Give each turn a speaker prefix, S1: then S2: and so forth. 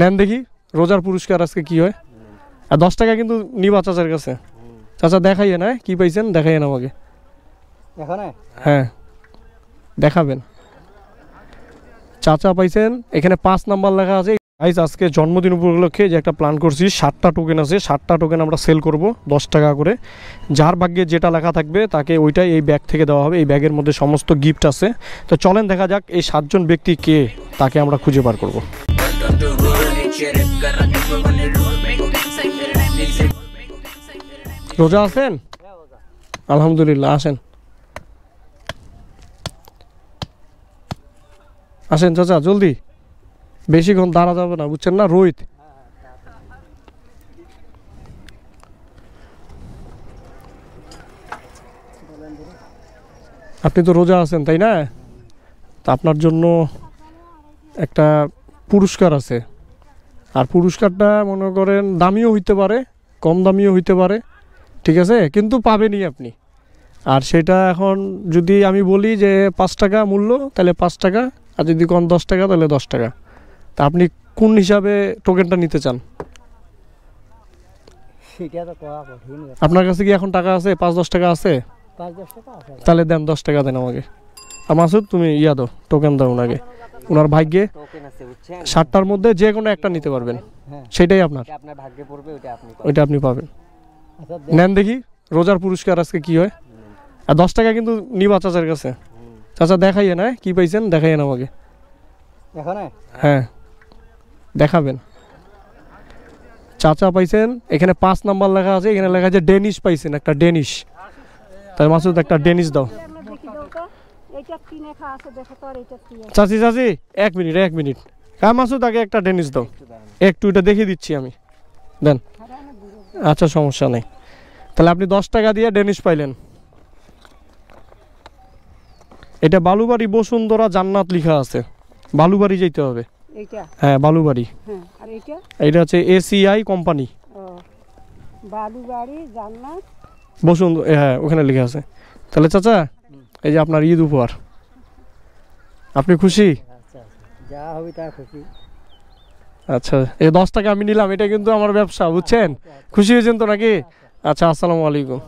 S1: নেন দেখি রোজার পুরস্কার আজকে কি হয়। আর 10 টাকা কিন্তু নিবা চাচার কাছে। চাচা দেখাইয়ে না কি পাইছেন, দেখাইয়েন আমাকে। হ্যাঁ দেখাবেন। চাচা পাইছেন এখানে 5 নাম্বার লেখা আছে। গাইস আজকে জন্মদিন উপলক্ষে যে একটা প্ল্যান করছি, 7টা টোকেন আছে, 7টা টোকেন আমরা সেল করব 10 টাকা করে। যার ভাগ্যে যেটা লেখা থাকবে তাকে ওইটাই এই ব্যাগ থেকে দেওয়া হবে। এই ব্যাগের মধ্যে সমস্ত গিফট আছে। তো চলেন দেখা যাক এই 7 জন ব্যক্তি কে, তাকে আমরা খুঁজে বার করব। রোজা আছেন? আলহামদুলিল্লাহ, আসেন আসেন চাচা, জলদি, বেশিক্ষণ দাঁড়া যাবে না, বুঝছেন না? রোহিত আপনি তো রোজা আছেন তাই না? তা আপনার জন্য একটা পুরস্কার আছে। আর পুরস্কারটা মনে করেন দামিও হইতে পারে, কম দামিও হইতে পারে, ঠিক আছে, কিন্তু পাবেনই আপনি। আর সেটা এখন যদি আমি বলি যে 5 টাকা মূল্য, তাহলে 5 টাকা, আর যদি কম 10 টাকা তাহলে 10 টাকা। তা আপনি কোন হিসাবে টোকেনটা নিতে চান? আপনার কাছে কি এখন টাকা আছে? 5-10 টাকা আছে? তাহলে দেন, 10 টাকা দেন আমাকে। আর মাসুদ তুমি ইয়া দাও, টোকেন দাও ওনাকে। ওনার ভাগ্যে 7টার মধ্যে যে কোনো একটা নিতে পারবেন, সেটাই আপনার ভাগ্যে পড়বে, ওইটা আপনি পাবেন। নেন দেখি রোজার পুরস্কার আজকে কি হয়। আর 10 টাকা কিন্তু নিবা চাচার কাছে। চাচা দেখাইয়ে না কি পাইছেন, দেখাইয়েন আমাকে। হ্যাঁ দেখাবেন। চাচা পাইছেন এখানে 5 নাম্বার লেখা আছে। এখানে লেখা আছে ডেনিশ পাইছেন, একটা ডেনিশ। তাই মাসুদ একটা ডেনিশ দাও। চাচি চাচি 1 মিনিট 1 মিনিট। হ্যাঁ মাসুদ আগে একটা ডেনিশ দাও, একটু এটা দেখিয়ে দিচ্ছি আমি, দেন। আচ্ছা সমস্যা নেই। তাহলে আপনি 10 টাকা দিয়ে ডেনিশ পাইলেন। এটা বালুবাড়ি বসুন্ধরা জান্নাত লেখা আছে, বালুবাড়ি যেতে হবে। হ্যাঁ বালুবাড়ি। এটা হচ্ছে এসিআই কোম্পানি, বালুবাড়ি জান্নাত বসুন্ধরা, হ্যাঁ ওখানে লেখা আছে। তাহলে চাচা এই যে আপনার ঈদ উপহার। আপনি খুশি? আচ্ছা এই 10 টাকা আমি নিলাম, এটা কিন্তু আমার ব্যবসা, বুঝছেন? খুশি হয়েছেন তো নাকি? আচ্ছা আসসালামু আলাইকুম।